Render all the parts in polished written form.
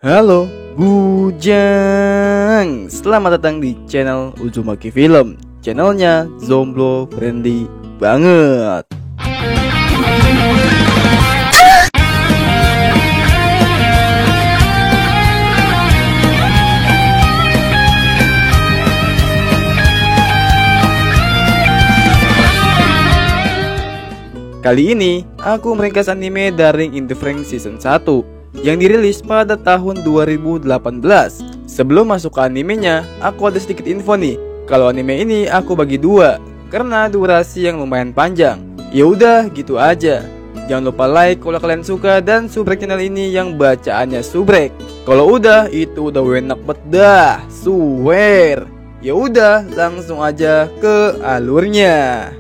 Halo Bujang, selamat datang di channel Uzumaki Film. Channelnya Zomblo friendly banget. Kali ini aku meringkas anime Daring in the Franxx Season 1 yang dirilis pada tahun 2018. Sebelum masuk ke animenya, aku ada sedikit info nih. Kalau anime ini aku bagi dua karena durasi yang lumayan panjang. Ya udah gitu aja. Jangan lupa like kalau kalian suka dan subrek channel ini yang bacaannya subrek. Kalau udah itu udah enak banget dah, swear. Ya udah langsung aja ke alurnya.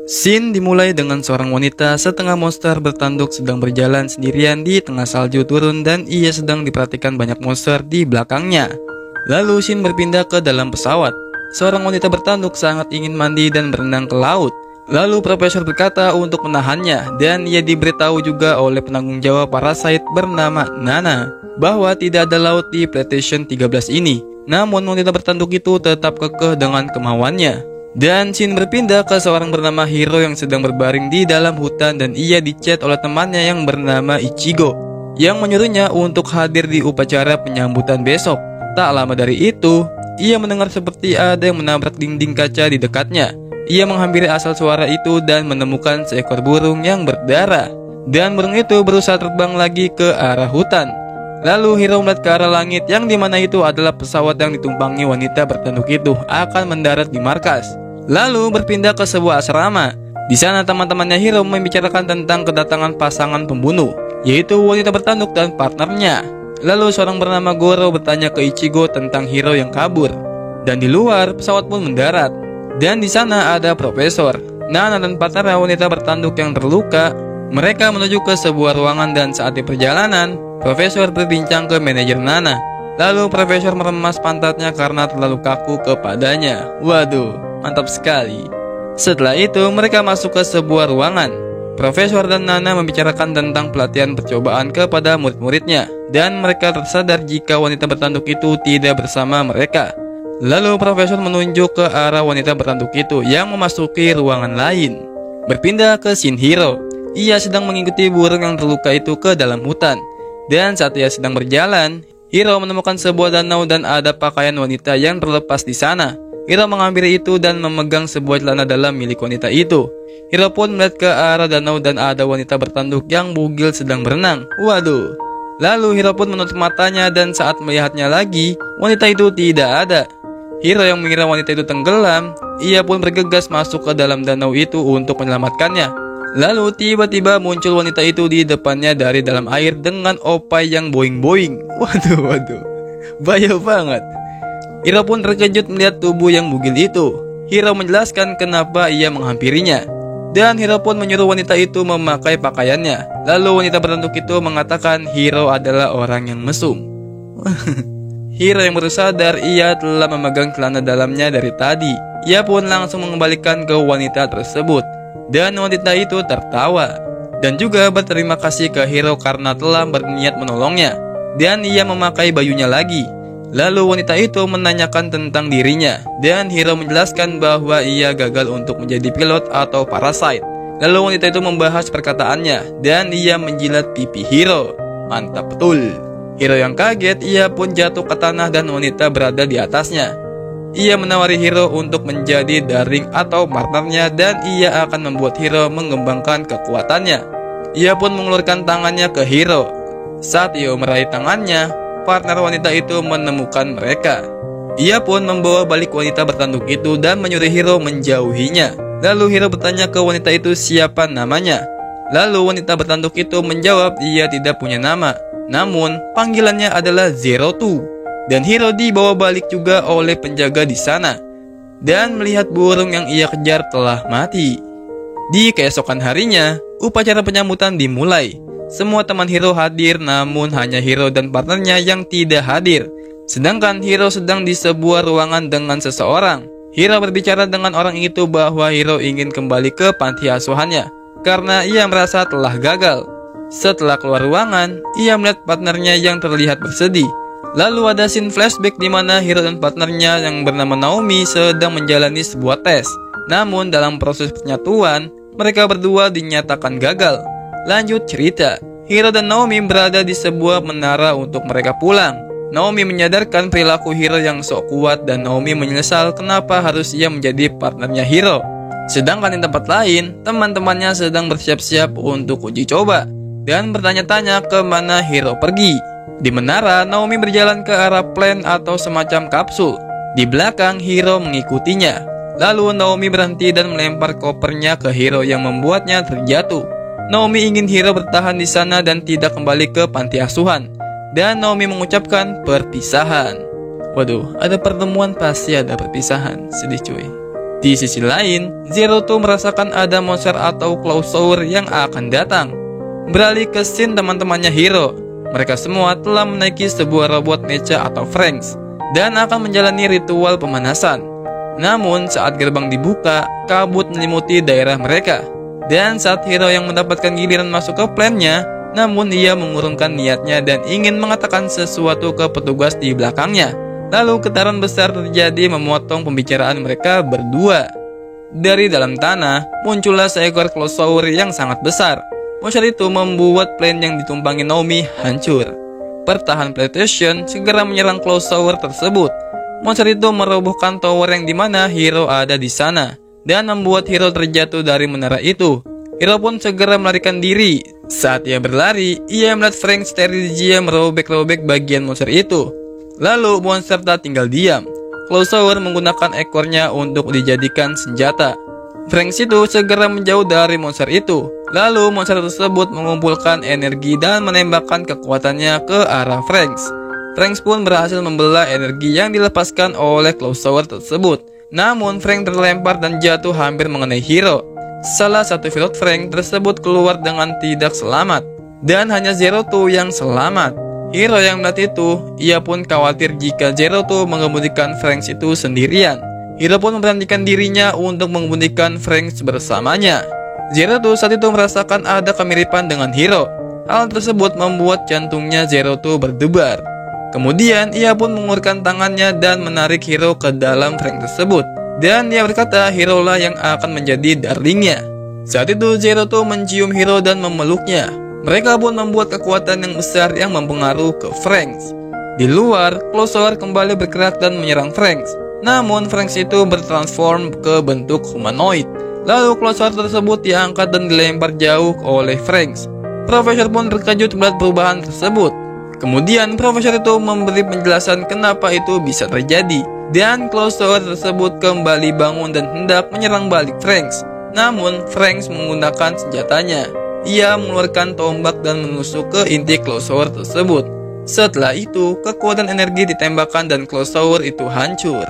Scene dimulai dengan seorang wanita setengah monster bertanduk sedang berjalan sendirian di tengah salju turun dan ia sedang diperhatikan banyak monster di belakangnya. Lalu scene berpindah ke dalam pesawat. Seorang wanita bertanduk sangat ingin mandi dan berenang ke laut. Lalu profesor berkata untuk menahannya dan ia diberitahu juga oleh penanggung jawab Parasite bernama Nana bahwa tidak ada laut di PlayStation 13 ini. Namun wanita bertanduk itu tetap kekeh dengan kemauannya. Dan scene berpindah ke seorang bernama Hiro yang sedang berbaring di dalam hutan dan ia dicat oleh temannya yang bernama Ichigo yang menyuruhnya untuk hadir di upacara penyambutan besok. Tak lama dari itu, ia mendengar seperti ada yang menabrak dinding kaca di dekatnya. Ia menghampiri asal suara itu dan menemukan seekor burung yang berdarah. Dan burung itu berusaha terbang lagi ke arah hutan. Lalu Hiro melihat ke arah langit yang dimana itu adalah pesawat yang ditumpangi wanita bertanduk itu akan mendarat di markas. Lalu berpindah ke sebuah asrama. Di sana teman-temannya Hiro membicarakan tentang kedatangan pasangan pembunuh, yaitu wanita bertanduk dan partnernya. Lalu seorang bernama Goro bertanya ke Ichigo tentang Hiro yang kabur. Dan di luar pesawat pun mendarat. Dan di sana ada profesor, Nana dan partner wanita bertanduk yang terluka. Mereka menuju ke sebuah ruangan dan saat di perjalanan, profesor berbincang ke manajer Nana. Lalu profesor meremas pantatnya karena terlalu kaku kepadanya. Waduh, mantap sekali. Setelah itu mereka masuk ke sebuah ruangan. Profesor dan Nana membicarakan tentang pelatihan percobaan kepada murid-muridnya. Dan mereka tersadar jika wanita bertanduk itu tidak bersama mereka. Lalu profesor menunjuk ke arah wanita bertanduk itu yang memasuki ruangan lain. Berpindah ke scene Hiro. Ia sedang mengikuti burung yang terluka itu ke dalam hutan. Dan saat ia sedang berjalan, Hiro menemukan sebuah danau dan ada pakaian wanita yang terlepas di sana. Hiro mengambil itu dan memegang sebuah celana dalam milik wanita itu. Hiro pun melihat ke arah danau dan ada wanita bertanduk yang bugil sedang berenang. Waduh. Lalu Hiro pun menutup matanya dan saat melihatnya lagi, wanita itu tidak ada. Hiro yang mengira wanita itu tenggelam, ia pun bergegas masuk ke dalam danau itu untuk menyelamatkannya. Lalu tiba-tiba muncul wanita itu di depannya dari dalam air dengan opai yang boing-boing. Waduh, bahaya banget. Hiro pun terkejut melihat tubuh yang bugil itu. Hiro menjelaskan kenapa ia menghampirinya. Dan Hiro pun menyuruh wanita itu memakai pakaiannya. Lalu wanita bertanduk itu mengatakan Hiro adalah orang yang mesum. Hiro yang baru sadar ia telah memegang celana dalamnya dari tadi. Ia pun langsung mengembalikan ke wanita tersebut. Dan wanita itu tertawa dan juga berterima kasih ke Hiro karena telah berniat menolongnya. Dan ia memakai bajunya lagi. Lalu wanita itu menanyakan tentang dirinya. Dan Hiro menjelaskan bahwa ia gagal untuk menjadi pilot atau parasite. Lalu wanita itu membahas perkataannya dan ia menjilat pipi Hiro. Mantap betul. Hiro yang kaget, ia pun jatuh ke tanah dan wanita berada di atasnya. Ia menawari Hiro untuk menjadi daring atau partnernya dan ia akan membuat Hiro mengembangkan kekuatannya. Ia pun mengeluarkan tangannya ke Hiro. Saat ia meraih tangannya, partner wanita itu menemukan mereka. Ia pun membawa balik wanita bertanduk itu dan menyuruh Hiro menjauhinya. Lalu Hiro bertanya ke wanita itu siapa namanya. Lalu wanita bertanduk itu menjawab ia tidak punya nama. Namun panggilannya adalah Zero Two. Dan Hiro dibawa balik juga oleh penjaga di sana. Dan melihat burung yang ia kejar telah mati. Di keesokan harinya, upacara penyambutan dimulai. Semua teman Hiro hadir, namun hanya Hiro dan partnernya yang tidak hadir. Sedangkan Hiro sedang di sebuah ruangan dengan seseorang. Hiro berbicara dengan orang itu bahwa Hiro ingin kembali ke panti asuhannya karena ia merasa telah gagal. Setelah keluar ruangan, ia melihat partnernya yang terlihat bersedih. Lalu ada scene flashback di mana Hiro dan partnernya yang bernama Naomi sedang menjalani sebuah tes. Namun dalam proses penyatuan, mereka berdua dinyatakan gagal. Lanjut cerita, Hiro dan Naomi berada di sebuah menara untuk mereka pulang. Naomi menyadarkan perilaku Hiro yang sok kuat dan Naomi menyesal kenapa harus ia menjadi partnernya Hiro. Sedangkan di tempat lain, teman-temannya sedang bersiap-siap untuk uji coba dan bertanya-tanya ke mana Hiro pergi. Di menara, Naomi berjalan ke arah plan atau semacam kapsul. Di belakang, Hiro mengikutinya. Lalu Naomi berhenti dan melempar kopernya ke Hiro yang membuatnya terjatuh. Naomi ingin Hiro bertahan di sana dan tidak kembali ke panti asuhan. Dan Naomi mengucapkan perpisahan. Waduh, ada pertemuan pasti ada perpisahan. Sedih cuy. Di sisi lain, Zero tuh merasakan ada monster atau Clawsaur yang akan datang. Beralih ke scene teman-temannya Hiro. Mereka semua telah menaiki sebuah robot mecha atau Franxx dan akan menjalani ritual pemanasan. Namun saat gerbang dibuka, kabut menyelimuti daerah mereka. Dan saat Hiro yang mendapatkan giliran masuk ke plannya, namun ia mengurungkan niatnya dan ingin mengatakan sesuatu ke petugas di belakangnya. Lalu getaran besar terjadi memotong pembicaraan mereka berdua. Dari dalam tanah, muncullah seekor Clawsaur yang sangat besar. Monster itu membuat plan yang ditumpangi Naomi hancur. Pertahanan PlayStation segera menyerang Clawsaur tersebut. Monster itu merobohkan tower yang dimana Hiro ada di sana dan membuat Hiro terjatuh dari menara itu. Hiro pun segera melarikan diri. Saat ia berlari, ia melihat Franxx Teridigia merobek-robek bagian monster itu. Lalu monster tak tinggal diam. Clawsaur menggunakan ekornya untuk dijadikan senjata. Franxx itu segera menjauh dari monster itu. Lalu monster tersebut mengumpulkan energi dan menembakkan kekuatannya ke arah Franxx. Franxx pun berhasil membelah energi yang dilepaskan oleh Clawsaur tersebut. Namun Franxx terlempar dan jatuh hampir mengenai Hiro. Salah satu pilot Franxx tersebut keluar dengan tidak selamat. Dan hanya Zero tuh yang selamat. Hiro yang melihat itu, ia pun khawatir jika Zero tuh mengemudikan Franxx itu sendirian. Hiro pun memberanikan dirinya untuk mengemudikan Franxx bersamanya. Zero tuh saat itu merasakan ada kemiripan dengan Hiro. Hal tersebut membuat jantungnya Zero tuh berdebar. Kemudian ia pun mengulurkan tangannya dan menarik Hiro ke dalam Franxx tersebut. Dan dia berkata Hiro lah yang akan menjadi darlingnya. Saat itu Zero tuh mencium Hiro dan memeluknya. Mereka pun membuat kekuatan yang besar yang mempengaruhi ke Franxx. Di luar, Clawsaur kembali bergerak dan menyerang Franxx. Namun Franxx itu bertransform ke bentuk humanoid. Lalu Clawsaur tersebut diangkat dan dilempar jauh oleh Franxx. Profesor pun terkejut melihat perubahan tersebut. Kemudian Profesor itu memberi penjelasan kenapa itu bisa terjadi. Dan Clawsaur tersebut kembali bangun dan hendak menyerang balik Franxx. Namun Franxx menggunakan senjatanya. Ia mengeluarkan tombak dan menusuk ke inti Clawsaur tersebut. Setelah itu, kekuatan energi ditembakkan dan Clawsaur itu hancur.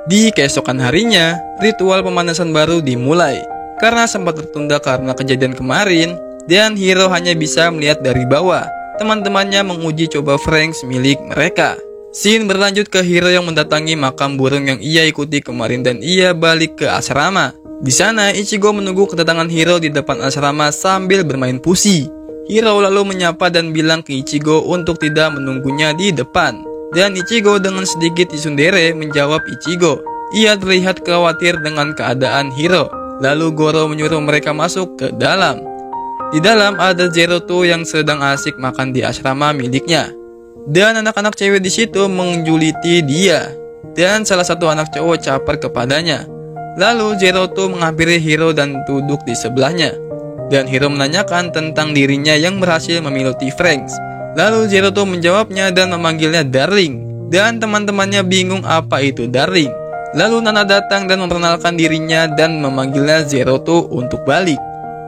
Di keesokan harinya, ritual pemanasan baru dimulai. Karena sempat tertunda karena kejadian kemarin, dan Hiro hanya bisa melihat dari bawah. Teman-temannya menguji coba Franxx milik mereka. Scene berlanjut ke Hiro yang mendatangi makam burung yang ia ikuti kemarin dan ia balik ke asrama. Di sana, Ichigo menunggu kedatangan Hiro di depan asrama sambil bermain pusi. Hiro lalu menyapa dan bilang ke Ichigo untuk tidak menunggunya di depan. Dan Ichigo dengan sedikit tsundere menjawab Ichigo. Ia terlihat khawatir dengan keadaan Hiro. Lalu Goro menyuruh mereka masuk ke dalam. Di dalam ada Zero tuh yang sedang asik makan di asrama miliknya. Dan anak-anak cewek di situ menjuliti dia. Dan salah satu anak cowok caper kepadanya. Lalu Zero tuh menghampiri Hiro dan duduk di sebelahnya. Dan Hiro menanyakan tentang dirinya yang berhasil memiliki Franxx. Lalu Zero tuh menjawabnya dan memanggilnya Darling. Dan teman-temannya bingung apa itu Darling. Lalu Nana datang dan memperkenalkan dirinya dan memanggilnya Zero tuh untuk balik.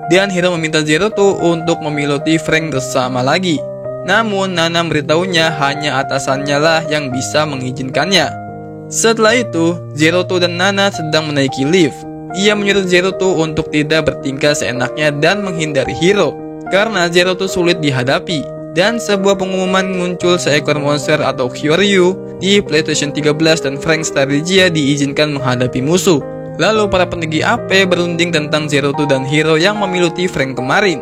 Dan Hiro meminta Zero tuh untuk memiliki Franxx bersama lagi. Namun Nana memberitahunya hanya atasannya lah yang bisa mengizinkannya. Setelah itu, Zero tuh dan Nana sedang menaiki lift. Ia menyuruh Zero tuh untuk tidak bertingkah seenaknya dan menghindari Hiro. Karena Zero tuh sulit dihadapi. dan sebuah pengumuman muncul seekor monster atau Kyoryu di PlayStation 13 dan Frank Stygia diizinkan menghadapi musuh. Lalu para pentinggi AP berunding tentang Zero Two dan Hiro yang memiluti Frank kemarin.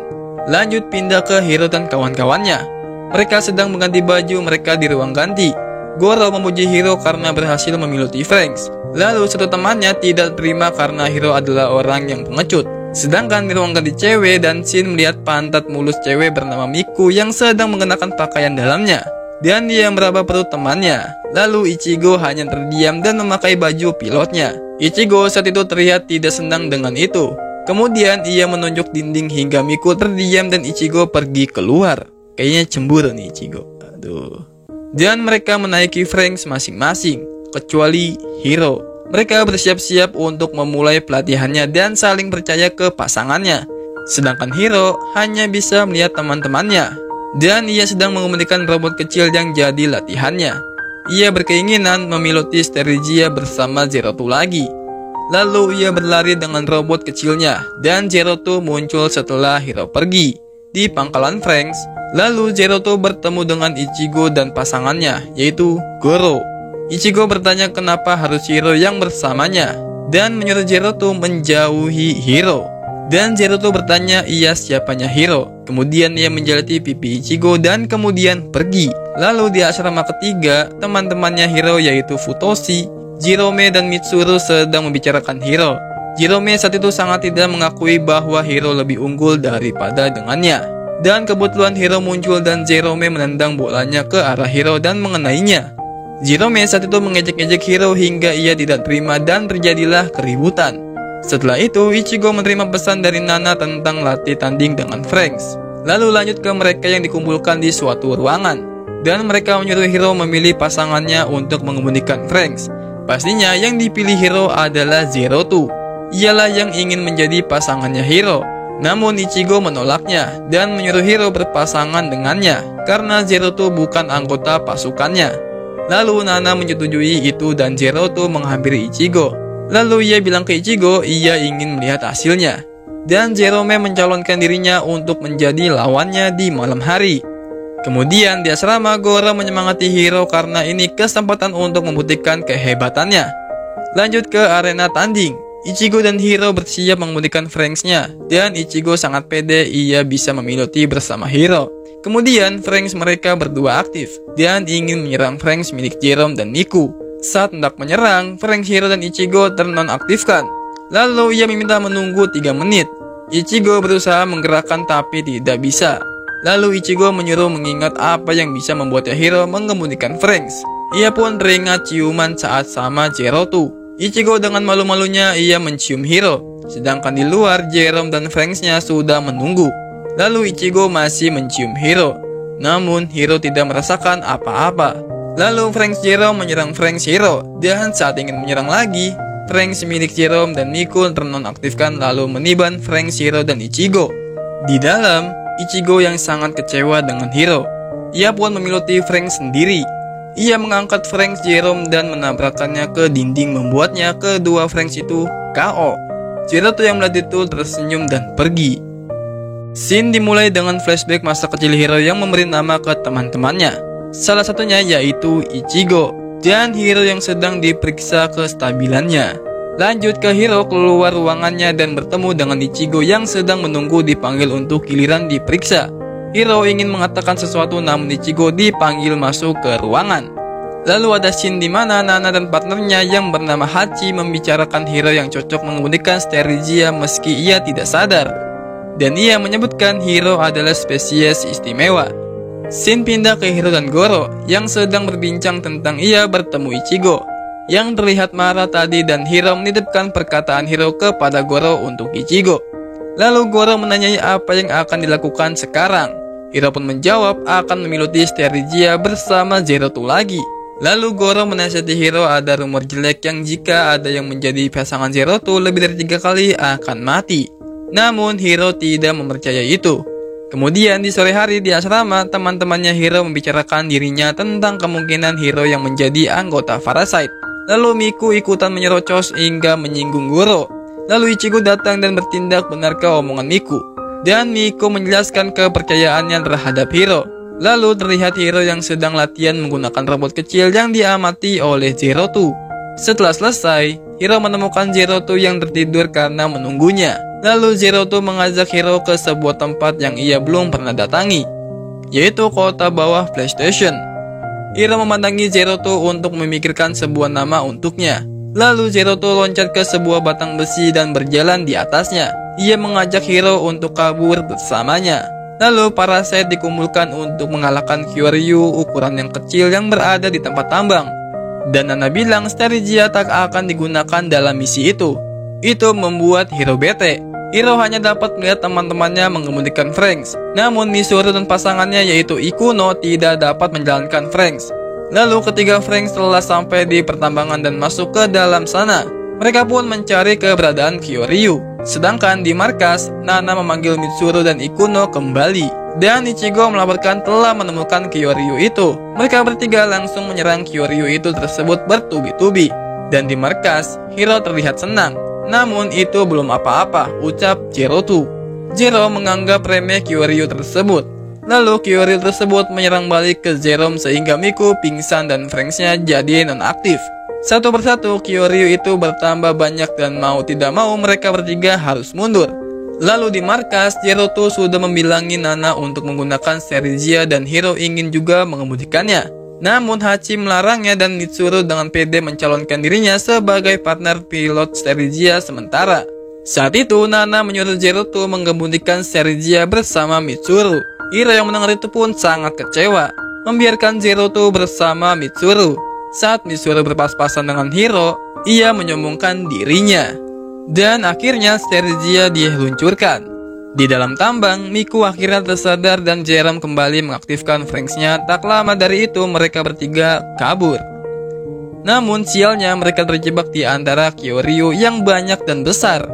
Lanjut pindah ke Hiro dan kawan-kawannya. Mereka sedang mengganti baju mereka di ruang ganti. Goro memuji Hiro karena berhasil memiluti Frank. Lalu satu temannya tidak terima karena Hiro adalah orang yang pengecut. Sedangkan di ruang ganti cewek, dan Shin melihat pantat mulus cewek bernama Miku yang sedang mengenakan pakaian dalamnya. Dan dia meraba perut temannya. Lalu Ichigo hanya terdiam dan memakai baju pilotnya. Ichigo saat itu terlihat tidak senang dengan itu. Kemudian ia menunjuk dinding hingga Miku terdiam dan Ichigo pergi keluar. Kayaknya cemburu nih Ichigo. Aduh. Dan mereka menaiki Franks masing-masing, kecuali Hiro. Mereka bersiap-siap untuk memulai pelatihannya dan saling percaya ke pasangannya. Sedangkan Hiro hanya bisa melihat teman-temannya. Dan ia sedang mengemudikan robot kecil yang jadi latihannya. Ia berkeinginan memiluti Stygia bersama Zero Two lagi. Lalu ia berlari dengan robot kecilnya, dan Zero Two muncul setelah Hiro pergi. Di pangkalan Franks, lalu Zero Two bertemu dengan Ichigo dan pasangannya, yaitu Goro. Ichigo bertanya kenapa harus Hiro yang bersamanya, dan menyuruh Zero Two menjauhi Hiro. Dan Zero Two bertanya ia siapanya Hiro. Kemudian ia menjalati pipi Ichigo dan kemudian pergi. Lalu di asrama ketiga, teman-temannya Hiro yaitu Futoshi, Jirome dan Mitsuru sedang membicarakan Hiro. Jirome saat itu sangat tidak mengakui bahwa Hiro lebih unggul daripada dengannya. Dan kebetulan Hiro muncul dan Jirome menendang bolanya ke arah Hiro dan mengenainya. Jirome saat itu mengejek-ejek Hiro hingga ia tidak terima dan terjadilah keributan. Setelah itu, Ichigo menerima pesan dari Nana tentang latih tanding dengan Franks. Lalu lanjut ke mereka yang dikumpulkan di suatu ruangan. Dan mereka menyuruh Hiro memilih pasangannya untuk mengemudikan Franks. Pastinya yang dipilih Hiro adalah Zero Two. Ialah yang ingin menjadi pasangannya Hiro. Namun Ichigo menolaknya dan menyuruh Hiro berpasangan dengannya karena Zero Two bukan anggota pasukannya. Lalu Nana menyetujui itu dan Zero Two menghampiri Ichigo. Lalu ia bilang ke Ichigo ia ingin melihat hasilnya. Dan Jerome mencalonkan dirinya untuk menjadi lawannya di malam hari. Kemudian di asrama, Goro menyemangati Hiro karena ini kesempatan untuk membuktikan kehebatannya. Lanjut ke arena tanding. Ichigo dan Hiro bersiap mengemudikan Franks-nya. Dan Ichigo sangat pede ia bisa memiluti bersama Hiro. Kemudian Franks mereka berdua aktif dan ingin menyerang Franks milik Jerome dan Miku. Saat hendak menyerang, Franks, Hiro dan Ichigo ternonaktifkan. Lalu ia meminta menunggu 3 menit. Ichigo berusaha menggerakkan tapi tidak bisa. Lalu Ichigo menyuruh mengingat apa yang bisa membuatnya Hiro mengemudikan Franks. Ia pun teringat ciuman saat sama Zero Two. Ichigo dengan malu-malunya ia mencium Hiro. Sedangkan di luar Jerome dan Franks-nya sudah menunggu. Lalu Ichigo masih mencium Hiro. Namun Hiro tidak merasakan apa-apa. Lalu Franks Jerome menyerang Franks Hiro. Dan saat ingin menyerang lagi, Franks milik Jerome dan Miku ternonaktifkan lalu meniban Franks, Hiro dan Ichigo. Di dalam, Ichigo yang sangat kecewa dengan Hiro. Ia pun memiluti Franks sendiri. Ia mengangkat Franks Jerome dan menabrakkannya ke dinding membuatnya kedua Franks itu KO. Zero Two yang melihat itu tersenyum dan pergi. Scene dimulai dengan flashback masa kecil Hiro yang memberi nama ke teman-temannya. Salah satunya yaitu Ichigo dan Hiro yang sedang diperiksa kestabilannya. Lanjut ke Hiro keluar ruangannya dan bertemu dengan Ichigo yang sedang menunggu dipanggil untuk giliran diperiksa. Hiro ingin mengatakan sesuatu namun Ichigo dipanggil masuk ke ruangan. Lalu ada scene di mana Nana dan partnernya yang bernama Hachi membicarakan Hiro yang cocok mengemudikan Stygia meski ia tidak sadar. Dan ia menyebutkan Hiro adalah spesies istimewa. Scene pindah ke Hiro dan Goro yang sedang berbincang tentang ia bertemu Ichigo yang terlihat marah tadi dan Hiro menitipkan perkataan Hiro kepada Goro untuk Ichigo. Lalu Goro menanyai apa yang akan dilakukan sekarang. Hiro pun menjawab akan memiluti Stygia bersama Zero Two lagi. Lalu Goro menasihati Hiro ada rumor jelek yang jika ada yang menjadi pasangan Zero Two lebih dari 3 kali akan mati. Namun Hiro tidak mempercayai itu. Kemudian di sore hari di asrama, teman-temannya Hiro membicarakan dirinya tentang kemungkinan Hiro yang menjadi anggota Parasite. Lalu Miku ikutan menyerocos hingga menyinggung Goro. Lalu Ichigo datang dan bertindak benar ke omongan Miku. Dan Miku menjelaskan kepercayaannya terhadap Hiro. Lalu terlihat Hiro yang sedang latihan menggunakan robot kecil yang diamati oleh Zero2. Setelah selesai, Hiro menemukan Zero2 yang tertidur karena menunggunya. Lalu Zero2 mengajak Hiro ke sebuah tempat yang ia belum pernah datangi, yaitu kota bawah PlayStation. Hiro memandangi Zero2 untuk memikirkan sebuah nama untuknya. Lalu Zero2 loncat ke sebuah batang besi dan berjalan di atasnya. Ia mengajak Hiro untuk kabur bersamanya. Lalu para set dikumpulkan untuk mengalahkan Kyoryu ukuran yang kecil yang berada di tempat tambang. Dan Nana bilang Stergia tak akan digunakan dalam misi itu. Itu membuat Hiro bete. Hiro hanya dapat melihat teman-temannya mengemudikan Franks. Namun Mitsuru dan pasangannya yaitu Ikuno tidak dapat menjalankan Franks. Lalu ketiga Franks telah sampai di pertambangan dan masuk ke dalam sana. Mereka pun mencari keberadaan Kyoryu. Sedangkan di markas, Nana memanggil Mitsuru dan Ikuno kembali. Dan Ichigo melaporkan telah menemukan Kyoryu itu. Mereka bertiga langsung menyerang Kyoryu itu tersebut bertubi-tubi. Dan di markas, Hiro terlihat senang. Namun itu belum apa-apa, ucap Zero2. Zero menganggap remeh Kyoryu tersebut. Lalu Kyoryu tersebut menyerang balik ke Zerom sehingga Miku pingsan dan Franksnya jadi nonaktif. Satu persatu Kyoryu itu bertambah banyak dan mau tidak mau mereka bertiga harus mundur. Lalu di markas, Zero2 sudah membilangi Nana untuk menggunakan Stergia dan Hiro ingin juga mengemudikannya. Namun Hachi melarangnya dan Mitsuru dengan pede mencalonkan dirinya sebagai partner pilot Stergia sementara. Saat itu Nana menyuruh Zero2 mengemudikan Stergia bersama Mitsuru. Hiro yang mendengar itu pun sangat kecewa, membiarkan Zero2 bersama Mitsuru. Saat Mitsuru berpas-pasan dengan Hiro, ia menyombongkan dirinya. Dan akhirnya Stergia diluncurkan. Di dalam tambang, Miku akhirnya tersadar dan Jerome kembali mengaktifkan Franksnya. Tak lama dari itu mereka bertiga kabur. Namun sialnya mereka terjebak di antara Kyoryu yang banyak dan besar.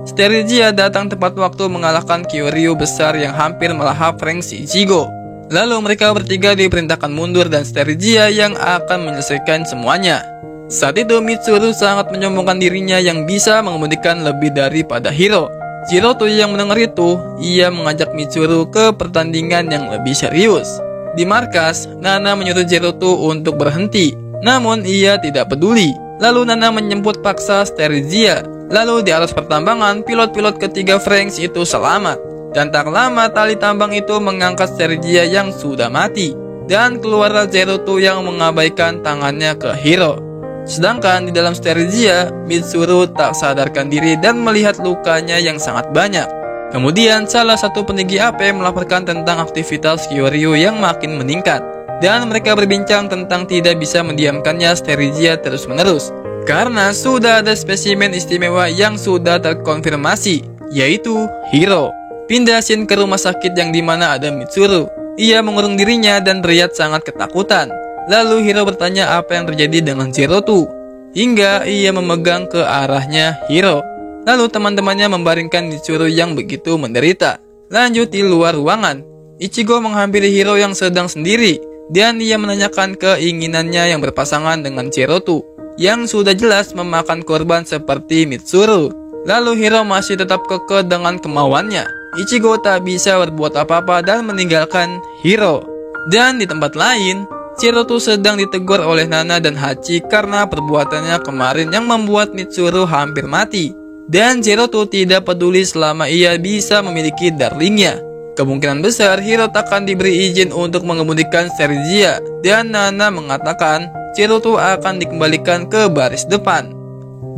Stergia datang tepat waktu mengalahkan Kyoryu besar yang hampir melahap Franks Ichigo. Lalu mereka bertiga diperintahkan mundur dan Stergia yang akan menyelesaikan semuanya. Saat itu Mitsuru sangat menyombongkan dirinya yang bisa mengemudikan lebih daripada Hiro. Zero2 yang mendengar itu, ia mengajak Mitsuru ke pertandingan yang lebih serius. Di markas, Nana menyuruh Zero2 untuk berhenti, namun ia tidak peduli. Lalu Nana menjemput paksa Stergia. Lalu di atas pertambangan, pilot-pilot ketiga Franks itu selamat. Dan tak lama tali tambang itu mengangkat Stergia yang sudah mati. Dan keluarlah Zero2 yang mengabaikan tangannya ke Hiro. Sedangkan di dalam Stergia, Mitsuru tak sadarkan diri dan melihat lukanya yang sangat banyak. Kemudian salah satu peninggi AP melaporkan tentang aktivitas Kyoryu yang makin meningkat. Dan mereka berbincang tentang tidak bisa mendiamkannya Stergia terus-menerus. Karena sudah ada spesimen istimewa yang sudah terkonfirmasi, yaitu Hiro. Pindah scene ke rumah sakit yang dimana ada Mitsuru. Ia mengurung dirinya dan terlihat sangat ketakutan. Lalu Hiro bertanya apa yang terjadi dengan Zero2, hingga ia memegang ke arahnya Hiro. Lalu teman-temannya membaringkan Mitsuru yang begitu menderita. Lanjut di luar ruangan, Ichigo menghampiri Hiro yang sedang sendiri. Dan ia menanyakan keinginannya yang berpasangan dengan Zero2, yang sudah jelas memakan korban seperti Mitsuru. Lalu Hiro masih tetap kekeh dengan kemauannya. Ichigo tak bisa berbuat apa-apa dan meninggalkan Hiro. Dan di tempat lain, Zero2 sedang ditegur oleh Nana dan Hachi karena perbuatannya kemarin yang membuat Mitsuru hampir mati. Dan Zero2 tidak peduli selama ia bisa memiliki darlingnya. Kemungkinan besar Hiro takkan diberi izin untuk mengemudikan Stergia. Dan Nana mengatakan Zero2 akan dikembalikan ke baris depan.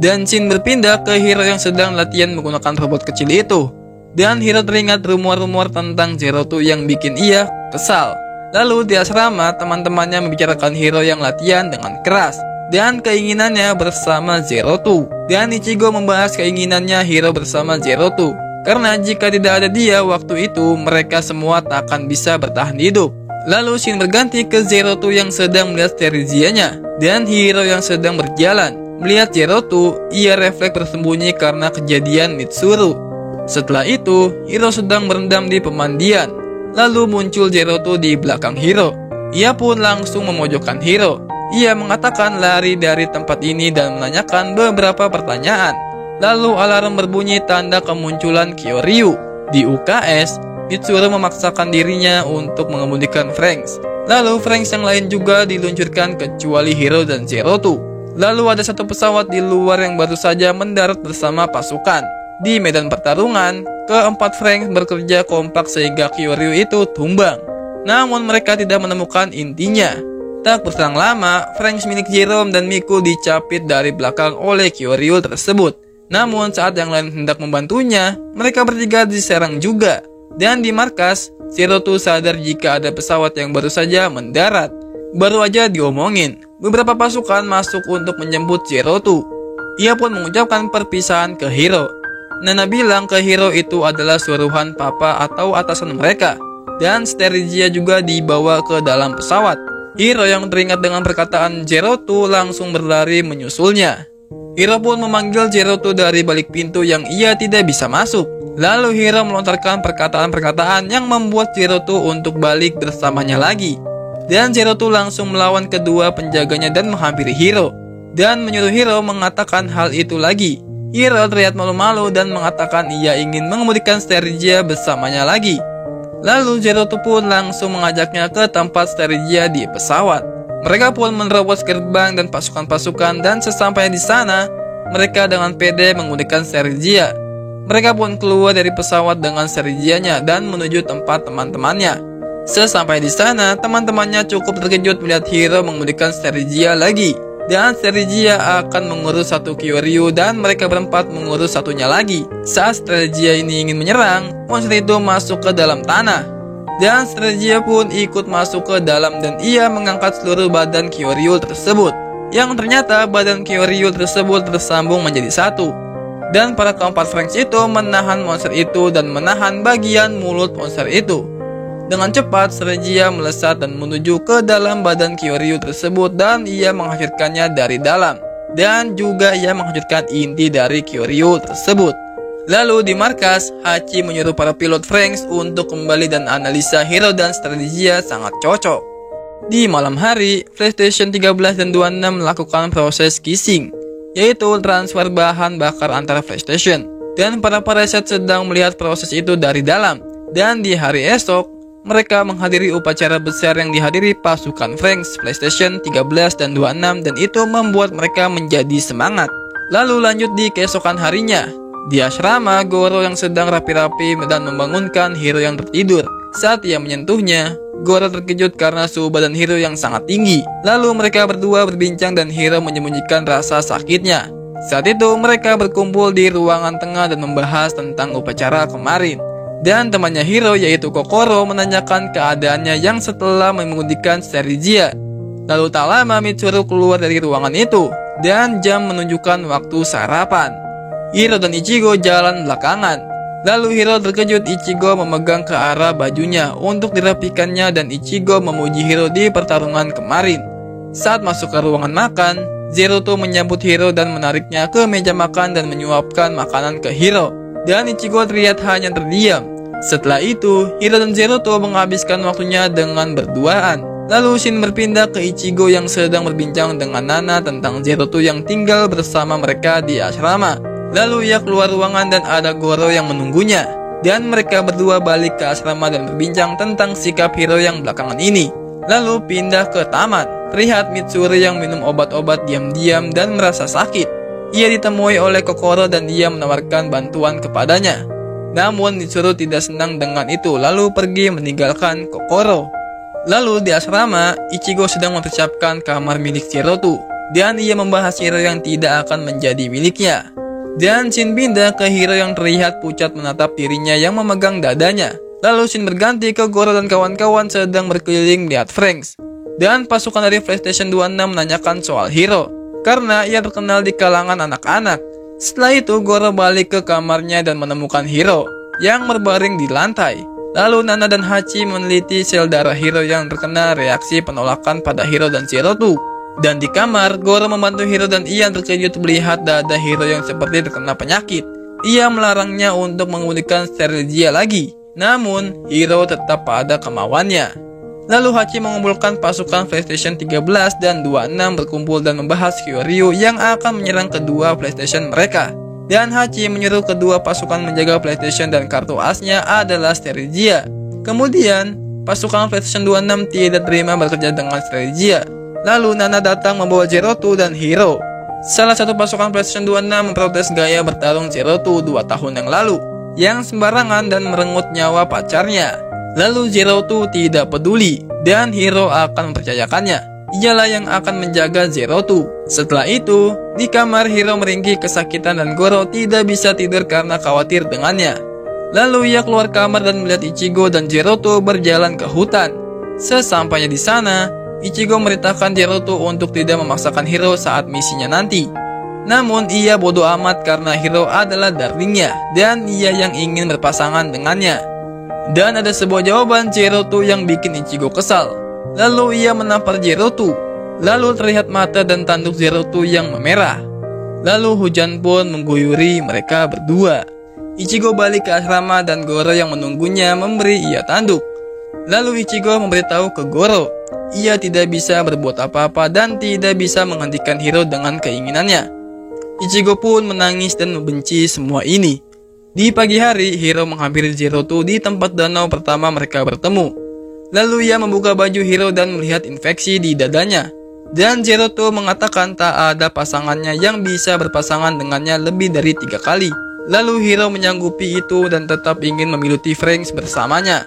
Dan scene berpindah ke Hiro yang sedang latihan menggunakan robot kecil itu. Dan Hiro teringat rumor-rumor tentang Zero2 yang bikin ia kesal. Lalu di asrama, teman-temannya membicarakan Hiro yang latihan dengan keras dan keinginannya bersama Zero2. Dan Ichigo membahas keinginannya Hiro bersama Zero2, karena jika tidak ada dia waktu itu, mereka semua tak akan bisa bertahan hidup. Lalu scene berganti ke Zero2 yang sedang melihat Stergianya dan Hiro yang sedang berjalan. Melihat Zero2, ia refleks bersembunyi karena kejadian Mitsuru. Setelah itu, Hiro sedang berendam di pemandian. Lalu muncul Zero2 di belakang Hiro. Ia pun langsung memojokkan Hiro. Ia mengatakan lari dari tempat ini dan menanyakan beberapa pertanyaan. Lalu alarm berbunyi tanda kemunculan Kyoryu. Di UKS, Mitsuru memaksakan dirinya untuk mengemudikan Franks. Lalu Franks yang lain juga diluncurkan kecuali Hiro dan Zerotu. Lalu ada satu pesawat di luar yang baru saja mendarat bersama pasukan. Di medan pertarungan, keempat Franks bekerja kompak sehingga Kyoryu itu tumbang. Namun mereka tidak menemukan intinya. Tak berselang lama, Franks milik Jerome dan Miku dicapit dari belakang oleh Kyoryu tersebut. Namun saat yang lain hendak membantunya, mereka bertiga diserang juga. Dan di markas, Zerotu sadar jika ada pesawat yang baru saja mendarat. Baru aja diomongin, beberapa pasukan masuk untuk menjemput Zerotu. Ia pun mengucapkan perpisahan ke Hiro. Nana bilang ke Hiro itu adalah suruhan papa atau atasan mereka. Dan Stergia juga dibawa ke dalam pesawat. Hiro yang teringat dengan perkataan Zerotu langsung berlari menyusulnya. Hiro pun memanggil Zerotu dari balik pintu yang ia tidak bisa masuk. Lalu Hiro melontarkan perkataan-perkataan yang membuat Zerotu untuk balik bersamanya lagi. Dan Zerotu langsung melawan kedua penjaganya dan menghampiri Hiro. Dan menyuruh Hiro mengatakan hal itu lagi. Hiro terlihat malu-malu dan mengatakan ia ingin mengemudikan Stergia bersamanya lagi. Lalu Zerotu pun langsung mengajaknya ke tempat Stergia di pesawat. Mereka pun menerobos gerbang dan pasukan-pasukan dan sesampainya di sana, mereka dengan pede mengemudikan Stergia. Mereka pun keluar dari pesawat dengan Stergianya dan menuju tempat teman-temannya. Sesampai di sana, teman-temannya cukup terkejut melihat Hiro mengemudikan Stergia lagi. Dan Stergia akan mengurus satu Kyoryu dan mereka berempat mengurus satunya lagi. Saat Stergia ini ingin menyerang, monster itu masuk ke dalam tanah. Dan Stergia pun ikut masuk ke dalam dan ia mengangkat seluruh badan Kyoryu tersebut. Yang ternyata badan Kyoryu tersebut tersambung menjadi satu. Dan para keempat Franks itu menahan monster itu dan menahan bagian mulut monster itu. Dengan cepat, Stergia melesat dan menuju ke dalam badan Kyoryu tersebut dan ia menghancurkannya dari dalam. Dan juga ia menghancurkan inti dari Kyoryu tersebut. Lalu di markas, Hachi menyuruh para pilot Franks untuk kembali dan analisa Hiro dan Stergia sangat cocok. Di malam hari, PlayStation 13 dan 26 melakukan proses kissing, yaitu transfer bahan bakar antara PlayStation. Dan para parasit sedang melihat proses itu dari dalam. Dan di hari esok, mereka menghadiri upacara besar yang dihadiri pasukan Franks, PlayStation 13 dan 26 dan itu membuat mereka menjadi semangat. Lalu lanjut di keesokan harinya. Di asrama, Goro yang sedang rapi-rapi dan membangunkan Hiro yang tertidur. Saat ia menyentuhnya, Goro terkejut karena suhu badan Hiro yang sangat tinggi. Lalu mereka berdua berbincang dan Hiro menyembunyikan rasa sakitnya. Saat itu mereka berkumpul di ruangan tengah dan membahas tentang upacara kemarin. Dan temannya Hiro yaitu Kokoro menanyakan keadaannya yang setelah mengemudikan Stergia. Lalu tak lama Mitsuru keluar dari ruangan itu dan jam menunjukkan waktu sarapan. Hiro dan Ichigo jalan belakangan. Lalu Hiro terkejut Ichigo memegang ke arah bajunya untuk dirapikannya dan Ichigo memuji Hiro di pertarungan kemarin. Saat masuk ke ruangan makan, Zerotu menyambut Hiro dan menariknya ke meja makan dan menyuapkan makanan ke Hiro. Dan Ichigo terlihat hanya terdiam. Setelah itu, Hiro dan Zerotu menghabiskan waktunya dengan berduaan. Lalu Shin berpindah ke Ichigo yang sedang berbincang dengan Nana tentang Zerotu yang tinggal bersama mereka di asrama. Lalu ia keluar ruangan dan ada Goro yang menunggunya. Dan mereka berdua balik ke asrama dan berbincang tentang sikap Hiro yang belakangan ini. Lalu pindah ke taman. Terlihat Mitsuru yang minum obat-obat diam-diam dan merasa sakit. Ia ditemui oleh Kokoro dan dia menawarkan bantuan kepadanya. Namun Mitsuru tidak senang dengan itu lalu pergi meninggalkan Kokoro. Lalu di asrama, Ichigo sedang mempersiapkan kamar milik Zerotu. Dan ia membahas Hiro yang tidak akan menjadi miliknya. Dan Shin pindah ke Hiro yang terlihat pucat menatap dirinya yang memegang dadanya. Lalu Shin berganti ke Goro dan kawan-kawan sedang berkeliling melihat Franks. Dan pasukan dari PlayStation 26 menanyakan soal Hiro, karena ia terkenal di kalangan anak-anak. Setelah itu Goro balik ke kamarnya dan menemukan Hiro yang berbaring di lantai. Lalu Nana dan Hachi meneliti sel darah Hiro yang terkena reaksi penolakan pada Hiro dan Zerotu. Dan di kamar, Goro membantu Hiro dan ia terkejut melihat dada Hiro yang seperti terkena penyakit. Ia melarangnya untuk mengemudikan Stergia lagi. Namun, Hiro tetap pada kemauannya. Lalu Hachi mengumpulkan pasukan PlayStation 13 dan 26 berkumpul dan membahas Kyoryu yang akan menyerang kedua PlayStation mereka. Dan Hachi menyuruh kedua pasukan menjaga PlayStation dan kartu asnya adalah Stergia. Kemudian, pasukan PlayStation 26 tidak terima bekerja dengan Stergia. Lalu Nana datang membawa Zero Two dan Hiro. Salah satu pasukan PlayStation 26 memprotes gaya bertarung Zero Two 2 tahun yang lalu, yang sembarangan dan merenggut nyawa pacarnya. Lalu Zero Two tidak peduli, dan Hiro akan mempercayakannya. Ialah yang akan menjaga Zero Two. Setelah itu, di kamar Hiro meringkih kesakitan dan Goro tidak bisa tidur karena khawatir dengannya. Lalu ia keluar kamar dan melihat Ichigo dan Zero Two berjalan ke hutan. Sesampainya di sana, Ichigo memerintahkan Zero Two untuk tidak memaksakan Hiro saat misinya nanti. Namun ia bodoh amat karena Hiro adalah darlingnya dan ia yang ingin berpasangan dengannya. Dan ada sebuah jawaban Zero Two yang bikin Ichigo kesal. Lalu ia menampar Zero Two. Lalu terlihat mata dan tanduk Zero Two yang memerah. Lalu hujan pun mengguyuri mereka berdua. Ichigo balik ke asrama dan Goro yang menunggunya memberi ia tanduk. Lalu Ichigo memberitahu ke Goro, ia tidak bisa berbuat apa-apa dan tidak bisa menghentikan Hiro dengan keinginannya. Ichigo pun menangis dan membenci semua ini. Di pagi hari, Hiro menghampiri Zero Two di tempat danau pertama mereka bertemu. Lalu ia membuka baju Hiro dan melihat infeksi di dadanya. Dan Zero Two mengatakan tak ada pasangannya yang bisa berpasangan dengannya lebih dari 3 kali. Lalu Hiro menyanggupi itu dan tetap ingin memiluti Franks bersamanya.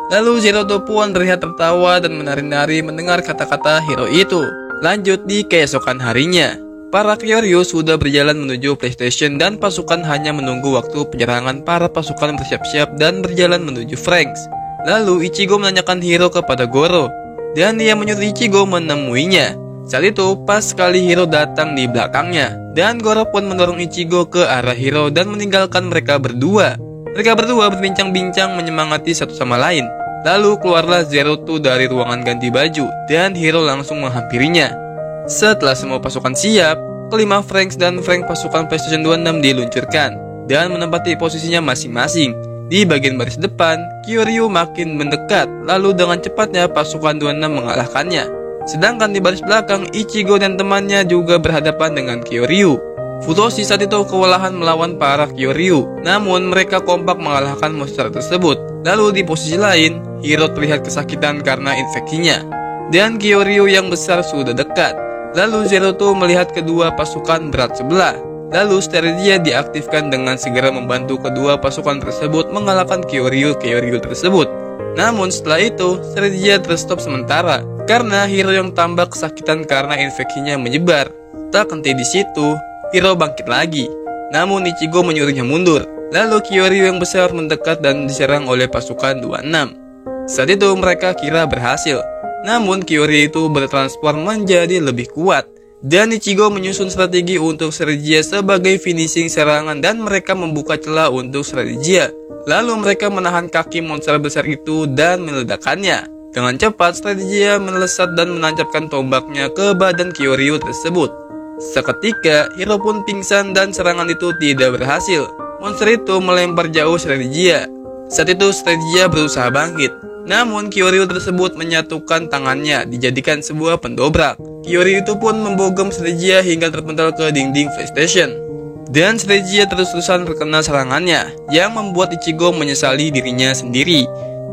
Lalu Zero Two pun terlihat tertawa dan menari-nari mendengar kata-kata Hiro itu. Lanjut di keesokan harinya, para Kyoryu sudah berjalan menuju PlayStation dan pasukan hanya menunggu waktu penyerangan para pasukan bersiap-siap dan berjalan menuju Franks. Lalu Ichigo menanyakan Hiro kepada Goro, dan dia menyuruh Ichigo menemuinya. Saat itu pas sekali Hiro datang di belakangnya, dan Goro pun mendorong Ichigo ke arah Hiro dan meninggalkan mereka berdua. Mereka berdua berbincang-bincang menyemangati satu sama lain. Lalu keluarlah Zero Two dari ruangan ganti baju, dan Hiro langsung menghampirinya. Setelah semua pasukan siap, kelima Franks dan Frank pasukan PlayStation 26 diluncurkan, dan menempati posisinya masing-masing. Di bagian baris depan, Kyoryu makin mendekat, lalu dengan cepatnya pasukan 26 mengalahkannya. Sedangkan di baris belakang, Ichigo dan temannya juga berhadapan dengan Kyoryu. Futoshi saat itu kewalahan melawan para Kyoryu, namun mereka kompak mengalahkan monster tersebut. Lalu di posisi lain, Hiro terlihat kesakitan karena infeksinya, dan Kyoryu yang besar sudah dekat. Lalu Zero Two melihat kedua pasukan berat sebelah. Lalu Stergia diaktifkan dengan segera membantu kedua pasukan tersebut mengalahkan Kyoryu tersebut. Namun setelah itu, Stergia terstop sementara karena Hiro yang tambah kesakitan karena infeksinya menyebar. Tak henti di situ, Hiro bangkit lagi. Namun Ichigo menyuruhnya mundur. Lalu Kyoryu yang besar mendekat dan diserang oleh pasukan 26. Saat itu mereka kira berhasil. Namun Kyoryu itu bertransform menjadi lebih kuat. Dan Ichigo menyusun strategi untuk Stergia sebagai finishing serangan dan mereka membuka celah untuk Stergia. Lalu mereka menahan kaki monster besar itu dan meledakkannya. Dengan cepat Stergia melesat dan menancapkan tombaknya ke badan Kyoryu tersebut. Seketika Hiro pun pingsan dan serangan itu tidak berhasil. Monster itu melempar jauh Stergia. Saat itu Stergia berusaha bangkit. Namun Kyoryu tersebut menyatukan tangannya dijadikan sebuah pendobrak. Kyoryu itu pun membogem Stergia hingga terpental ke dinding PlayStation. Dan Stergia terus-terusan terkena serangannya, yang membuat Ichigo menyesali dirinya sendiri.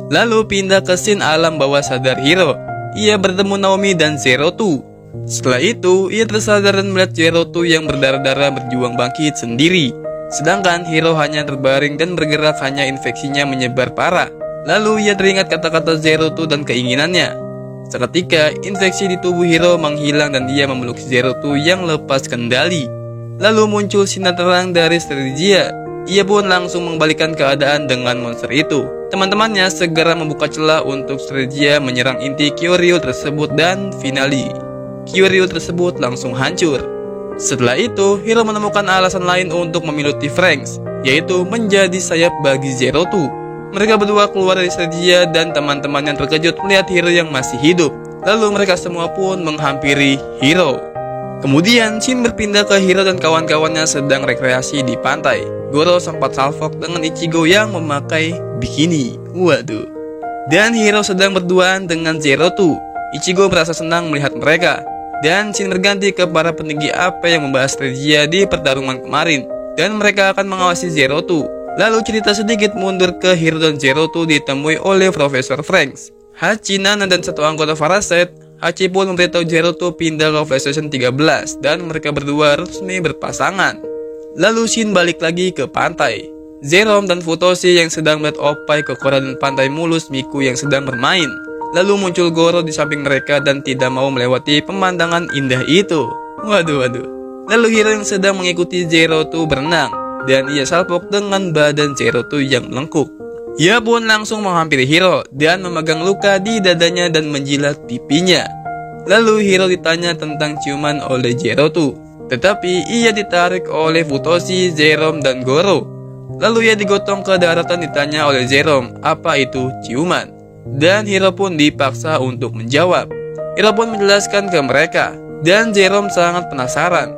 Lalu pindah ke scene alam bawah sadar Hiro. Ia bertemu Naomi dan Zero Two. Setelah itu, ia tersadar dan melihat Zero Two yang berdarah-darah berjuang bangkit sendiri. Sedangkan Hiro hanya terbaring dan bergerak, hanya infeksinya menyebar parah. Lalu ia teringat kata-kata Zero Two dan keinginannya. Seketika, infeksi di tubuh Hiro menghilang dan dia memeluk Zero Two yang lepas kendali. Lalu muncul sinar terang dari Stergia. Ia pun langsung mengembalikan keadaan dengan monster itu. Teman-temannya segera membuka celah untuk Stergia menyerang inti Kyoryu tersebut dan finally, Kyoryu tersebut langsung hancur. Setelah itu, Hiro menemukan alasan lain untuk memiluti Franks, yaitu menjadi sayap bagi Zero Two. Mereka berdua keluar dari Stergia dan teman-teman yang terkejut melihat Hiro yang masih hidup. Lalu mereka semua pun menghampiri Hiro. Kemudian Shin berpindah ke Hiro dan kawan-kawannya sedang rekreasi di pantai. Goro sempat salvok dengan Ichigo yang memakai bikini. Waduh. Dan Hiro sedang berduaan dengan Zero Two. Ichigo merasa senang melihat mereka. Dan Shin berganti ke para peninggi apa yang membahas Stergia di pertarungan kemarin. dan mereka akan mengawasi Zero Two. Lalu cerita sedikit mundur ke Hiro dan Zero Two ditemui oleh Profesor Franks, Hachi, Nana, dan satu anggota Parasite. Hachi pun memberitahu Zero Two pindah ke PlayStation 13 dan mereka berdua resmi berpasangan. Lalu Shin balik lagi ke pantai. Zerom dan Futoshi yang sedang melihat Oppai, Kokora, dan pantai mulus Miku yang sedang bermain. Lalu muncul Goro di samping mereka dan tidak mau melewati pemandangan indah itu. Waduh. Lalu Hiro yang sedang mengikuti Zero Two berenang, dan ia salpok dengan badan Zero Two yang melengkung. Ia pun langsung menghampiri Hiro dan memegang luka di dadanya dan menjilat pipinya. Lalu Hiro ditanya tentang ciuman oleh Zero Two, tetapi ia ditarik oleh Futoshi, Zerom, dan Goro. Lalu ia digotong ke daratan ditanya oleh Zerom apa itu ciuman, dan Hiro pun dipaksa untuk menjawab. Hiro pun menjelaskan ke mereka, dan Zerom sangat penasaran.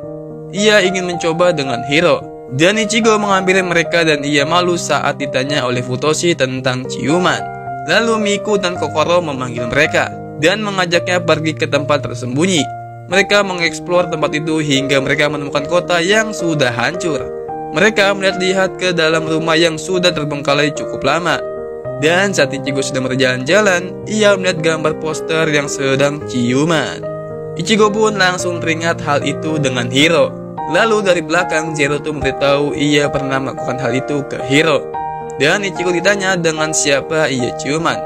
Ia ingin mencoba dengan Hiro, dan Ichigo menghampiri mereka dan ia malu saat ditanya oleh Futoshi tentang ciuman. Lalu Miku dan Kokoro memanggil mereka dan mengajaknya pergi ke tempat tersembunyi. Mereka mengeksplor tempat itu hingga mereka menemukan kota yang sudah hancur. Mereka melihat-lihat ke dalam rumah yang sudah terbengkalai cukup lama. Dan saat Ichigo sedang berjalan-jalan, ia melihat gambar poster yang sedang ciuman. Ichigo pun langsung teringat hal itu dengan Hiro. Lalu dari belakang Zero Two memberitahu ia pernah melakukan hal itu ke Hiro. Dan Ichigo ditanya dengan siapa ia ciuman.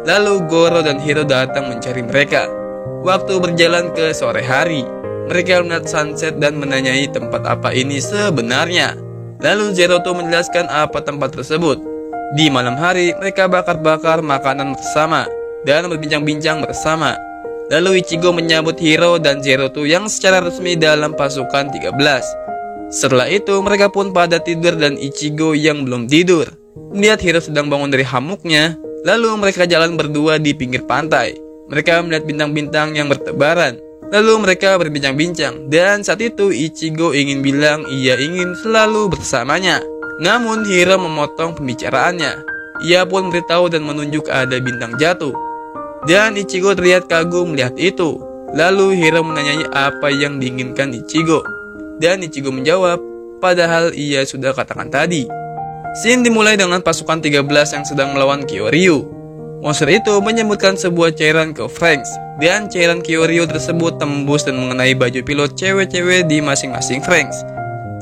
Lalu Goro dan Hiro datang mencari mereka. Waktu berjalan ke sore hari, mereka melihat sunset dan menanyai tempat apa ini sebenarnya. Lalu Zero Two menjelaskan apa tempat tersebut. Di malam hari mereka bakar-bakar makanan bersama dan berbincang-bincang bersama. Lalu Ichigo menyambut Hiro dan Zero Two yang secara resmi dalam pasukan 13. Setelah itu mereka pun pada tidur dan Ichigo yang belum tidur melihat Hiro sedang bangun dari hamuknya. Lalu mereka jalan berdua di pinggir pantai. Mereka melihat bintang-bintang yang bertebaran. Lalu mereka berbincang-bincang dan saat itu Ichigo ingin bilang ia ingin selalu bersamanya. Namun Hiro memotong pembicaraannya. Ia pun memberitahu dan menunjuk ada bintang jatuh. Dan Ichigo terlihat kagum melihat itu. Lalu Hiro menanyai apa yang diinginkan Ichigo. Dan Ichigo menjawab, padahal ia sudah katakan tadi. Scene dimulai dengan pasukan 13 yang sedang melawan Kyoryu. Monster itu menyebutkan sebuah cairan ke Franks. Dan cairan Kyoryu tersebut tembus dan mengenai baju pilot cewek-cewek di masing-masing Franks.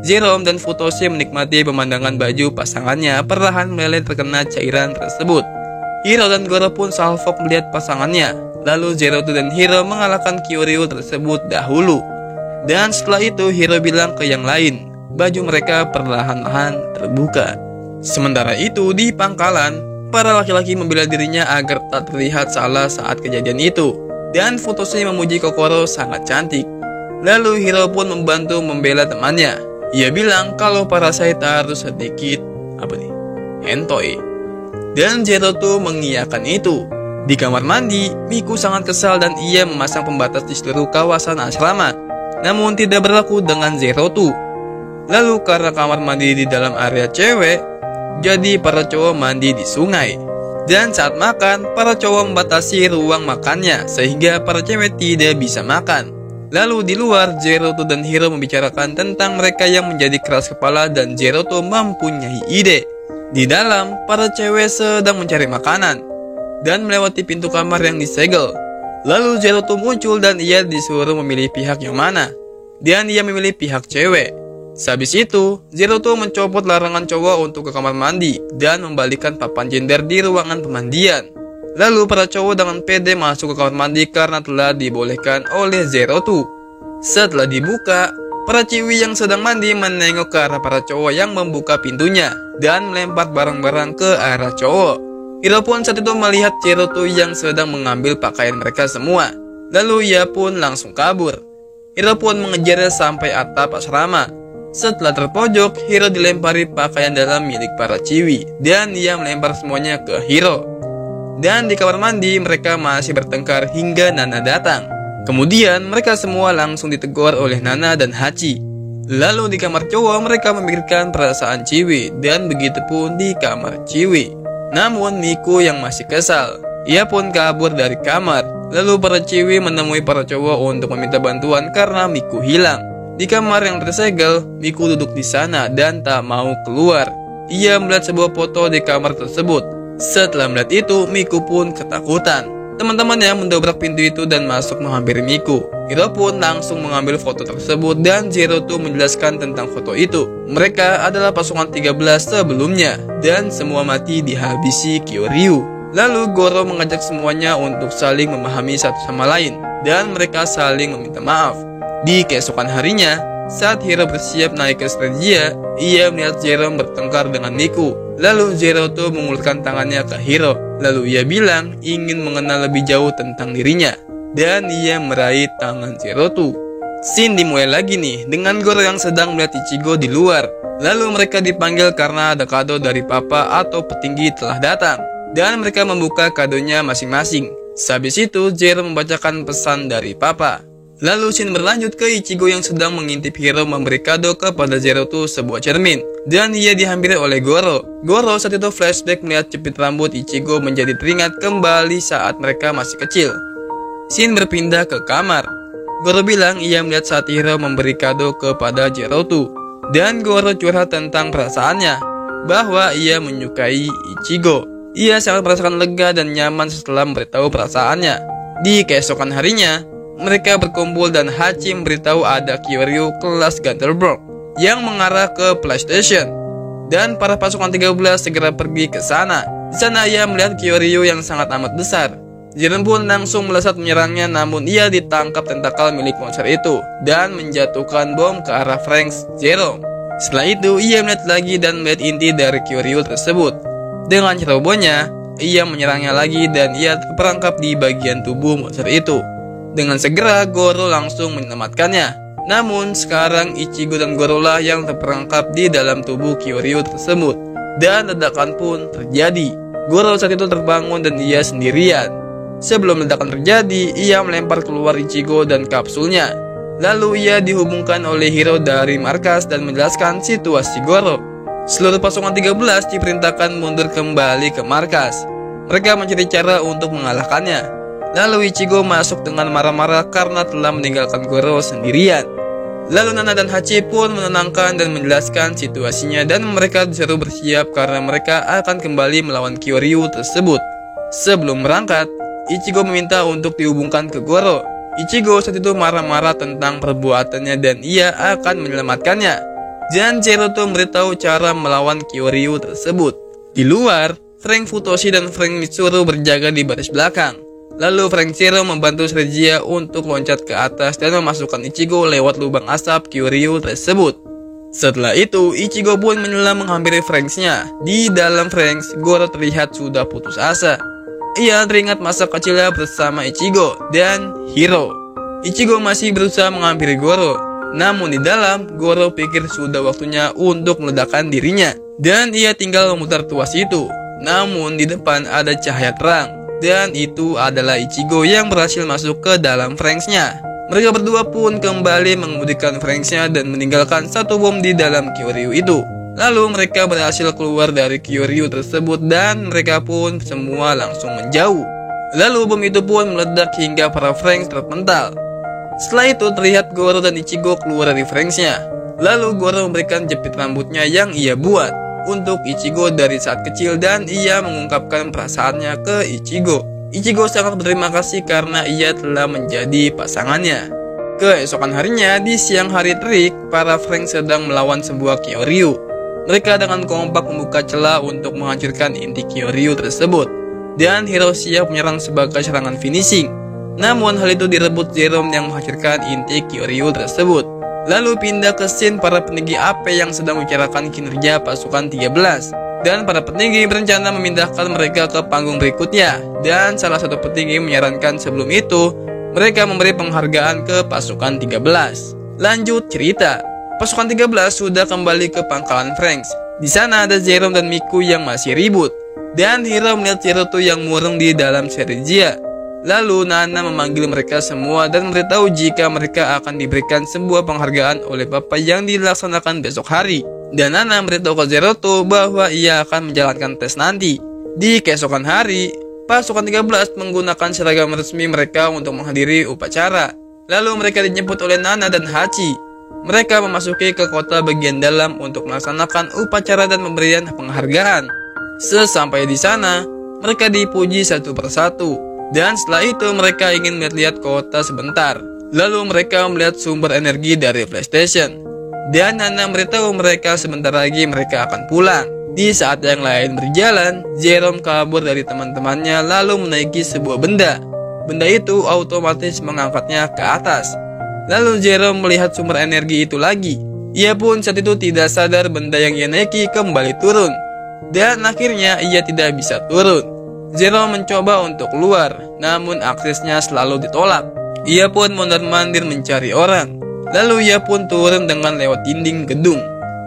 Zerom dan Futoshi menikmati pemandangan baju pasangannya perlahan meleleh terkena cairan tersebut. Hiro dan Goro pun salfok melihat pasangannya. Lalu Zero Two dan Hiro mengalahkan Kyoryu tersebut dahulu. Dan setelah itu Hiro bilang ke yang lain, baju mereka perlahan-lahan terbuka. Sementara itu di pangkalan, para laki-laki membela dirinya agar tak terlihat salah saat kejadian itu. Dan Futoshi memuji Kokoro sangat cantik. Lalu Hiro pun membantu membela temannya. Ia bilang kalau Parasite harus sedikit hentai. Dan Zero Two mengiyakan itu. Di kamar mandi, Miku sangat kesal dan ia memasang pembatas di seluruh kawasan asrama. Namun tidak berlaku dengan Zero Two. Lalu karena kamar mandi di dalam area cewek, jadi para cowok mandi di sungai. Dan saat makan, para cowok membatasi ruang makannya sehingga para cewek tidak bisa makan. Lalu di luar, Zero Two dan Hiro membicarakan tentang mereka yang menjadi keras kepala dan Zero Two mempunyai ide. Di dalam, para cewek sedang mencari makanan dan melewati pintu kamar yang disegel. Lalu Zero Two muncul dan ia disuruh memilih pihak yang mana. Dan ia memilih pihak cewek. Sehabis itu, Zero Two mencopot larangan cowok untuk ke kamar mandi dan membalikkan papan gender di ruangan pemandian. Lalu para cowok dengan pede masuk ke kamar mandi karena telah dibolehkan oleh Zero Two. Setelah dibuka, para ciwi yang sedang mandi menengok ke arah para cowok yang membuka pintunya dan melempar barang-barang ke arah cowok. Hiro pun saat itu melihat Zero Two yang sedang mengambil pakaian mereka semua. Lalu ia pun langsung kabur. Hiro pun mengejarnya sampai atap asrama. Setelah terpojok, Hiro dilempari pakaian dalam milik para ciwi dan ia melempar semuanya ke Hiro. Dan di kamar mandi mereka masih bertengkar hingga Nana datang. Kemudian mereka semua langsung ditegur oleh Nana dan Hachi. Lalu di kamar cowok mereka memikirkan perasaan ciwi dan begitu pun di kamar ciwi. Namun Miku yang masih kesal, ia pun kabur dari kamar. Lalu para ciwi menemui para cowok untuk meminta bantuan karena Miku hilang. Di kamar yang tersegel, Miku duduk di sana dan tak mau keluar. Ia melihat sebuah foto di kamar tersebut. Setelah melihat itu, Miku pun ketakutan. Teman-temannya mendobrak pintu itu dan masuk menghampiri Miku. Hiro pun langsung mengambil foto tersebut dan Zeroto menjelaskan tentang foto itu. Mereka adalah pasukan 13 sebelumnya dan semua mati dihabisi Kyoryu. Lalu Goro mengajak semuanya untuk saling memahami satu sama lain dan mereka saling meminta maaf. Di keesokan harinya, saat Hiro bersiap naik ke Stygia, ia melihat Zero bertengkar dengan Miku. Lalu Zeroto mengulurkan tangannya ke Hiro. Lalu ia bilang ingin mengenal lebih jauh tentang dirinya. Dan ia meraih tangan Zeroto. Scene dimulai lagi nih dengan Goro yang sedang melihat Ichigo di luar. Lalu mereka dipanggil karena ada kado dari papa atau petinggi telah datang. Dan mereka membuka kadonya masing-masing. Sehabis itu Zero membacakan pesan dari papa. Lalu scene berlanjut ke Ichigo yang sedang mengintip Hiro memberi kado kepada Zeroto sebuah cermin. Dan ia dihampiri oleh Goro. Goro saat itu flashback melihat jepit rambut Ichigo menjadi teringat kembali saat mereka masih kecil. Scene berpindah ke kamar. Goro bilang ia melihat saat Hiro memberi kado kepada Zeroto. Dan Goro curhat tentang perasaannya, bahwa ia menyukai Ichigo. Ia sangat merasakan lega dan nyaman setelah memberitahu perasaannya. Di keesokan harinya, mereka berkumpul dan Hachi memberitahu ada Kyoryu kelas Gunterberg yang mengarah ke PlayStation. Dan para pasukan 13 segera pergi ke sana. Di sana ia melihat Kyoryu yang sangat amat besar. Jiren pun langsung melesat menyerangnya, namun ia ditangkap tentakel milik monster itu dan menjatuhkan bom ke arah Frank Zero. Setelah itu ia melihat lagi dan melihat inti dari Kyoryu tersebut. Dengan cerobohnya, ia menyerangnya lagi dan ia terperangkap di bagian tubuh monster itu. Dengan segera Goro langsung menyelamatkannya. Namun sekarang Ichigo dan Goro lah yang terperangkap di dalam tubuh Kyoryu tersebut. Dan ledakan pun terjadi. Goro saat itu terbangun dan ia sendirian. Sebelum ledakan terjadi, ia melempar keluar Ichigo dan kapsulnya. Lalu ia dihubungkan oleh Hiro dari markas dan menjelaskan situasi Goro. Seluruh pasukan 13 diperintahkan mundur kembali ke markas. Mereka mencari cara untuk mengalahkannya. Lalu Ichigo masuk dengan marah-marah karena telah meninggalkan Goro sendirian. Lalu Nana dan Hachi pun menenangkan dan menjelaskan situasinya dan mereka disuruh bersiap karena mereka akan kembali melawan Kyoryu tersebut. Sebelum berangkat, Ichigo meminta untuk dihubungkan ke Goro. Ichigo saat itu marah-marah tentang perbuatannya dan ia akan menyelamatkannya. Dan Zeroto memberitahu cara melawan Kyoryu tersebut. Di luar, Frank Futoshi dan Frank Mitsuru berjaga di baris belakang. Lalu Frank Zero membantu Stygia untuk loncat ke atas dan memasukkan Ichigo lewat lubang asap Kyoryu tersebut. Setelah itu, Ichigo pun menyelam menghampiri Franks-nya. Di dalam Franks, Goro terlihat sudah putus asa. Ia teringat masa kecilnya bersama Ichigo dan Hiro. Ichigo masih berusaha menghampiri Goro. Namun di dalam, Goro pikir sudah waktunya untuk meledakkan dirinya. Dan ia tinggal memutar tuas itu. Namun di depan ada cahaya terang. Dan itu adalah Ichigo yang berhasil masuk ke dalam Franks-nya. Mereka berdua pun kembali mengemudikan Franks-nya dan meninggalkan satu bom di dalam Kyoryu itu. Lalu mereka berhasil keluar dari Kyoryu tersebut dan mereka pun semua langsung menjauh. Lalu bom itu pun meledak hingga para Franks terpental. Setelah itu terlihat Goro dan Ichigo keluar dari Franks-nya. Lalu Goro memberikan jepit rambutnya yang ia buat untuk Ichigo dari saat kecil dan ia mengungkapkan perasaannya ke Ichigo. Ichigo sangat berterima kasih karena ia telah menjadi pasangannya. Keesokan harinya, di siang hari terik, para Franks sedang melawan sebuah Kyoryu. Mereka dengan kompak membuka celah untuk menghancurkan inti Kyoryu tersebut. Dan Hiro siap menyerang sebagai serangan finishing. Namun hal itu direbut Zero yang menghancurkan inti Kyoryu tersebut. Lalu pindah ke scene para petinggi AP yang sedang membicarakan kinerja pasukan 13. Dan para petinggi berencana memindahkan mereka ke panggung berikutnya. Dan salah satu petinggi menyarankan sebelum itu, mereka memberi penghargaan ke pasukan 13. Lanjut cerita. Pasukan 13 sudah kembali ke pangkalan Franks. Di sana ada Zero dan Miku yang masih ribut. Dan Hiro melihat Zeroto yang murung di dalam Stygia. Lalu Nana memanggil mereka semua dan memberitahu jika mereka akan diberikan sebuah penghargaan oleh Bapak yang dilaksanakan besok hari. Dan Nana memberitahu ke Zeroto bahwa ia akan menjalankan tes nanti. Di keesokan hari, pasukan 13 menggunakan seragam resmi mereka untuk menghadiri upacara. Lalu mereka dijemput oleh Nana dan Hachi. Mereka memasuki ke kota bagian dalam untuk melaksanakan upacara dan pemberian penghargaan. Sesampai di sana, mereka dipuji satu persatu. Dan setelah itu mereka ingin melihat kota sebentar. Lalu mereka melihat sumber energi dari PlayStation. Dan Nana memberitahu mereka sebentar lagi mereka akan pulang. Di saat yang lain berjalan, Jerome kabur dari teman-temannya lalu menaiki sebuah benda. Benda itu otomatis mengangkatnya ke atas. Lalu Jerome melihat sumber energi itu lagi. Ia pun saat itu tidak sadar benda yang ia naiki kembali turun. Dan akhirnya ia tidak bisa turun. Jerome mencoba untuk keluar, namun aksesnya selalu ditolak. Ia pun mondar-mandir mencari orang. Lalu ia pun turun dengan lewat dinding gedung.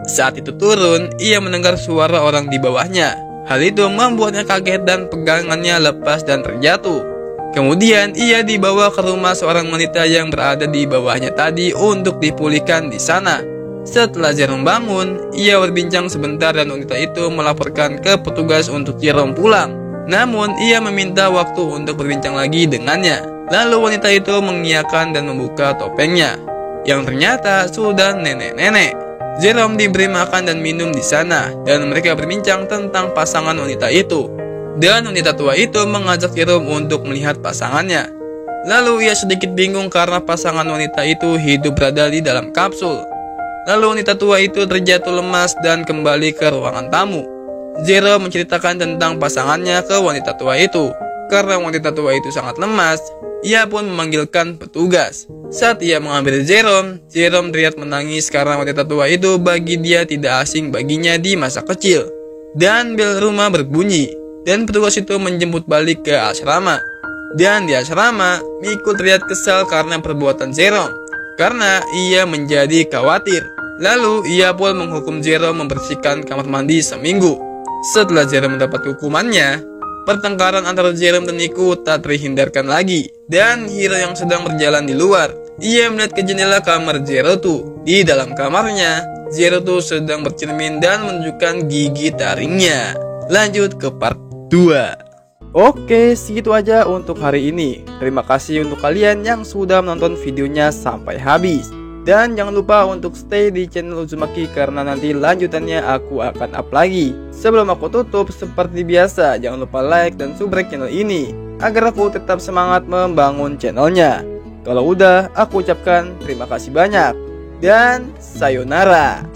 Saat itu turun, ia mendengar suara orang di bawahnya. Hal itu membuatnya kaget dan pegangannya lepas dan terjatuh. Kemudian ia dibawa ke rumah seorang wanita yang berada di bawahnya tadi untuk dipulihkan di sana. Setelah Jerome bangun, ia berbincang sebentar dan wanita itu melaporkan ke petugas untuk Jerome pulang. Namun ia meminta waktu untuk berbincang lagi dengannya. Lalu wanita itu mengiyakan dan membuka topengnya, yang ternyata sudah nenek-nenek. Jerome diberi makan dan minum di sana, dan mereka berbincang tentang pasangan wanita itu. Dan wanita tua itu mengajak Jerome untuk melihat pasangannya. Lalu ia sedikit bingung karena pasangan wanita itu hidup berada di dalam kapsul. Lalu wanita tua itu terjatuh lemas dan kembali ke ruangan tamu. Jerome menceritakan tentang pasangannya ke wanita tua itu. Karena wanita tua itu sangat lemas, ia pun memanggilkan petugas. Saat ia mengambil Jerome terlihat menangis karena wanita tua itu bagi dia tidak asing baginya di masa kecil. Dan bel rumah berbunyi. Dan petugas itu menjemput balik ke asrama. Dan di asrama, Miku terlihat kesal karena perbuatan Jerome, karena ia menjadi khawatir. Lalu ia pun menghukum Jerome membersihkan kamar mandi seminggu. Setelah Jerome mendapat hukumannya, pertengkaran antara Jerome dan Miku tak terhindarkan lagi. Dan Hiro yang sedang berjalan di luar, ia melihat ke jendela kamar Zerotu. Di dalam kamarnya, Zerotu sedang bercermin dan menunjukkan gigi taringnya. Lanjut ke part 2. Oke, segitu aja untuk hari ini. Terima kasih untuk kalian yang sudah menonton videonya sampai habis. Dan jangan lupa untuk stay di channel Uzumaki karena nanti lanjutannya aku akan up lagi. Sebelum aku tutup, seperti biasa, jangan lupa like dan subscribe channel ini agar aku tetap semangat membangun channelnya. Kalau udah, aku ucapkan terima kasih banyak dan sayonara.